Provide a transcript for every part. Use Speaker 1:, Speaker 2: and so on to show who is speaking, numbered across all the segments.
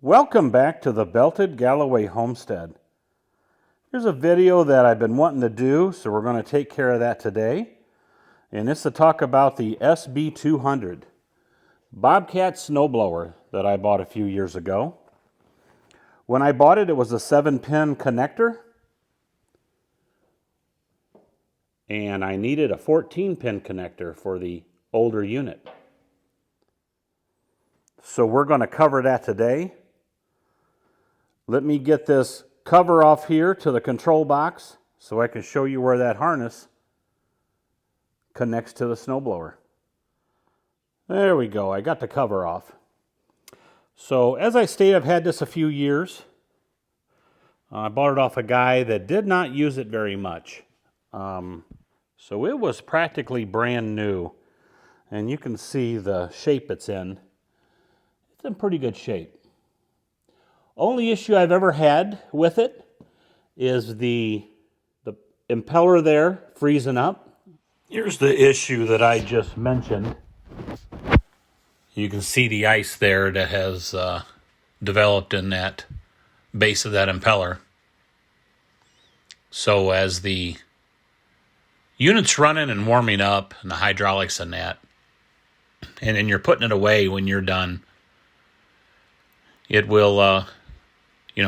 Speaker 1: Welcome back to the Belted Galloway Homestead. Here's a video that I've been wanting to do, so we're going to take care of that today. And it's to talk about the SB200 Bobcat Snowblower that I bought a few years ago. When I bought it, it was a 7-pin connector. And I needed a 14-pin connector for the older unit. So we're going to cover that today. Let me get this cover off here to the control box so I can show you where that harness connects to the snowblower. There we go, I got the cover off. So as I stated, I've had this a few years. I bought it off a guy that did not use it very much. So it was practically brand new. And you can see the shape it's in. It's in pretty good shape. Only issue I've ever had with it is the impeller there freezing up. Here's the issue that I just mentioned. You can see the ice there that has developed in that base of that impeller. So as the unit's running and warming up and the hydraulics and that, and then you're putting it away when you're done, it will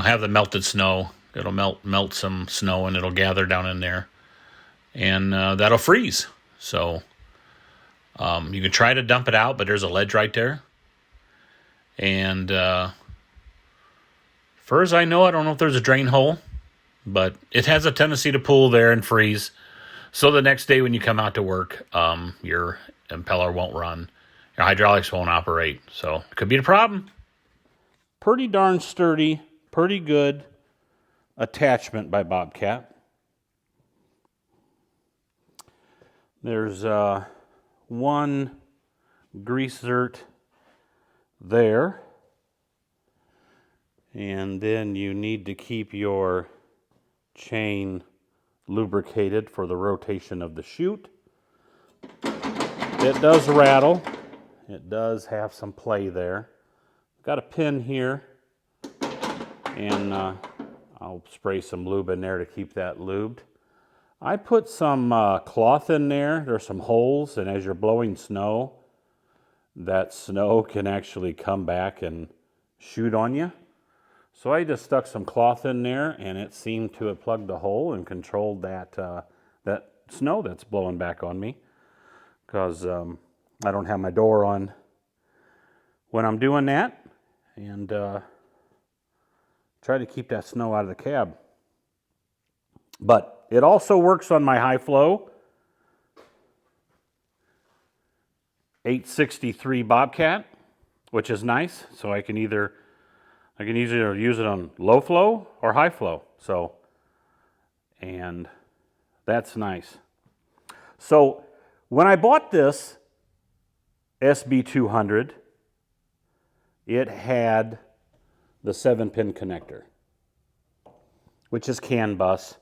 Speaker 1: have the melted snow. It'll melt some snow and it'll gather down in there, and that'll freeze. So you can try to dump it out, but there's a ledge right there. And far as I know, I don't know if there's a drain hole, but it has a tendency to pool there and freeze. So the next day when you come out to work, your impeller won't run. Your hydraulics won't operate. So it could be a problem. Pretty darn sturdy. Pretty good attachment by Bobcat. There's one grease zert there. And then you need to keep your chain lubricated for the rotation of the chute. It does rattle. It does have some play there. Got a pin here. And I'll spray some lube in there to keep that lubed. I put some cloth in there. There's some holes, and as you're blowing snow, that snow can actually come back and shoot on you. So I just stuck some cloth in there, and it seemed to have plugged the hole and controlled that snow that's blowing back on me, because I don't have my door on when I'm doing that, and try to keep that snow out of the cab. But it also works on my high flow 863 Bobcat, which is nice. So I can either use it on low flow or high flow. So, and that's nice. So when I bought this SB200, it had the 7-pin connector, which is CAN bus.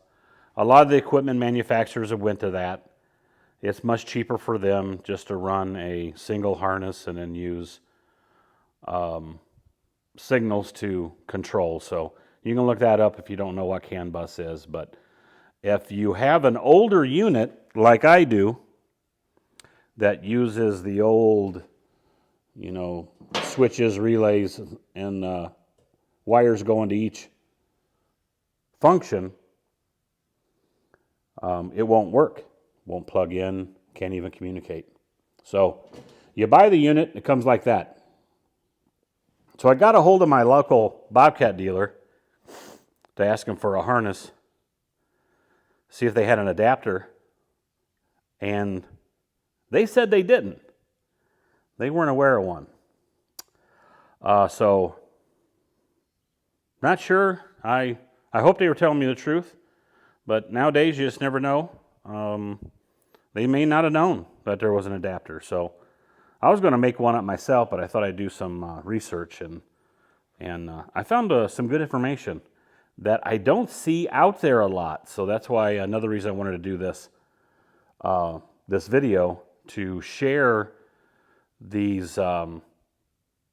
Speaker 1: A lot of the equipment manufacturers have went to that. It's much cheaper for them just to run a single harness and then use signals to control. So you can look that up if you don't know what CAN bus is. But if you have an older unit like I do that uses the old, switches, relays, and wires going to each function, it won't work. Won't plug in, can't even communicate. So you buy the unit, it comes like that. So I got a hold of my local Bobcat dealer to ask him for a harness, see if they had an adapter, and they said they didn't. They weren't aware of one. So not sure. I hope they were telling me the truth, but nowadays you just never know. They may not have known that there was an adapter. So I was going to make one up myself, but I thought I'd do some research, and I found some good information that I don't see out there a lot. So that's why another reason I wanted to do this this video, to share these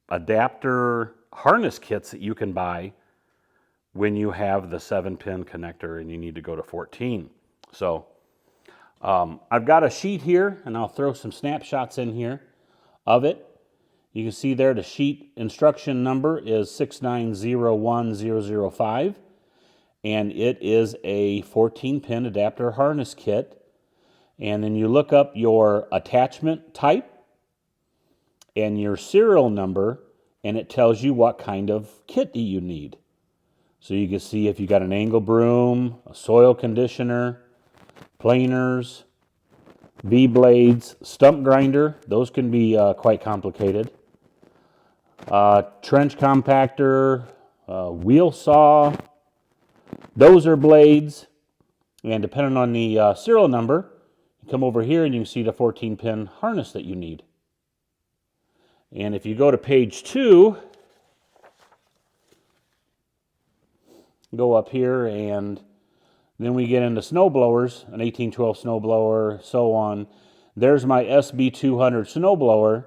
Speaker 1: adapter harness kits that you can buy when you have the 7-pin connector and you need to go to 14. So I've got a sheet here, and I'll throw some snapshots in here of it. You can see there the sheet instruction number is 6901005, and it is a 14-pin adapter harness kit. And then you look up your attachment type and your serial number, and it tells you what kind of kit that you need. So you can see if you got an angle broom, a soil conditioner, planers, V-blades, stump grinder. Those can be quite complicated. Trench compactor, wheel saw, dozer blades, and depending on the serial number, you come over here and you can see the 14-pin harness that you need. And if you go to page 2, go up here, and then we get into snowblowers, an 1812 snowblower, so on. There's my SB200 snowblower,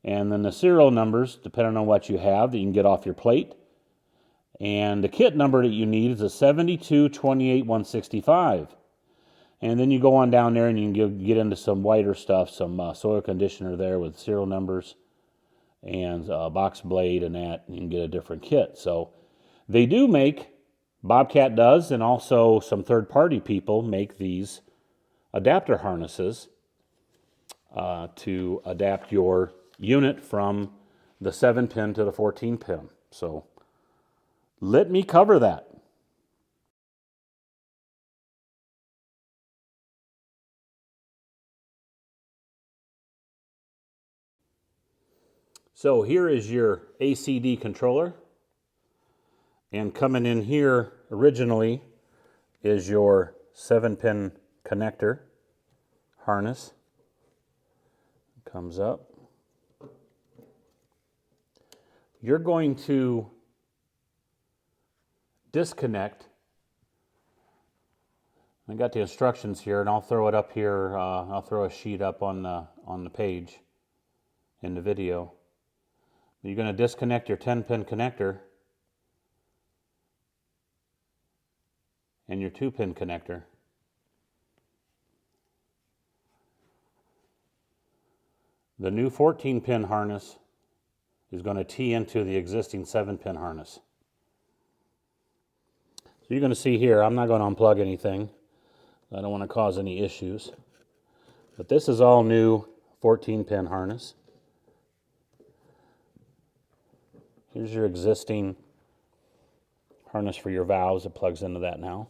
Speaker 1: and then the serial numbers, depending on what you have, that you can get off your plate. And the kit number that you need is a 7228165. And then you go on down there and you can get into some wider stuff, some soil conditioner there with serial numbers and box blade and that, and you can get a different kit. So they do make, Bobcat does, and also some third-party people make these adapter harnesses to adapt your unit from the 7-pin to the 14-pin. So let me cover that. So here is your ACD controller, and coming in here originally is your 7-pin connector harness. Comes up. You're going to disconnect. I got the instructions here, and I'll throw it up here. I'll throw a sheet up on the page in the video. You're going to disconnect your 10-pin connector and your 2-pin connector. The new 14-pin harness is going to tee into the existing 7-pin harness. So you're going to see here, I'm not going to unplug anything. I don't want to cause any issues. But this is all new 14-pin harness. Here's your existing harness for your valves. It plugs into that now.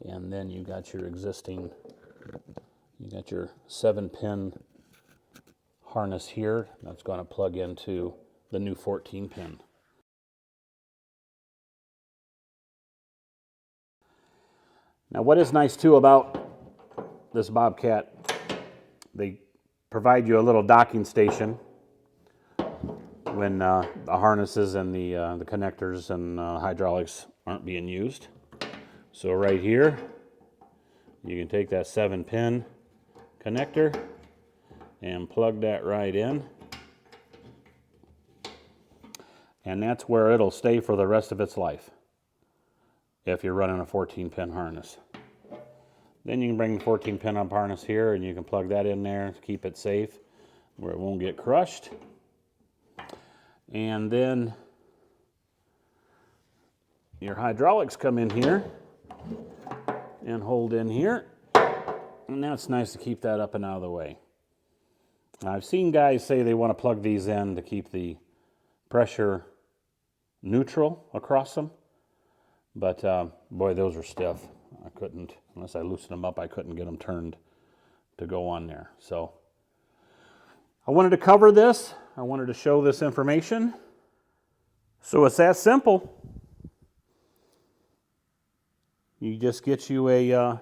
Speaker 1: And then you got your existing, you got your 7-pin harness here. That's going to plug into the new 14-pin. Now what is nice too about this Bobcat, they provide you a little docking station when the harnesses and the connectors and hydraulics aren't being used. So right here, you can take that 7-pin connector and plug that right in. And that's where it'll stay for the rest of its life if you're running a 14-pin harness. Then you can bring the 14-pin up harness here and you can plug that in there to keep it safe where it won't get crushed. And then your hydraulics come in here and hold in here. And now it's nice to keep that up and out of the way. Now, I've seen guys say they want to plug these in to keep the pressure neutral across them. But boy, those are stiff. I couldn't, unless I loosened them up, I couldn't get them turned to go on there. So I wanted to cover this. I wanted to show this information. So it's that simple. You just get you an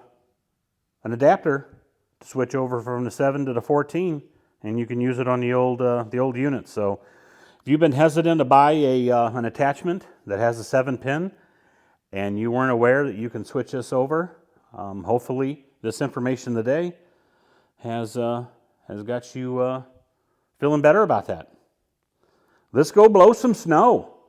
Speaker 1: adapter to switch over from the 7 to the 14, and you can use it on the old unit. So if you've been hesitant to buy an attachment that has a 7-pin, and you weren't aware that you can switch this over, hopefully this information today has got you Feeling better about that. Let's go blow some snow.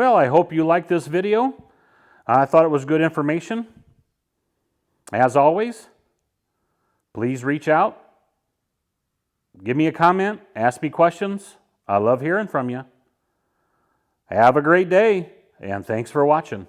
Speaker 1: Well, I hope you liked this video. I thought it was good information. As always, please reach out. Give me a comment. Ask me questions. I love hearing from you. Have a great day, and thanks for watching.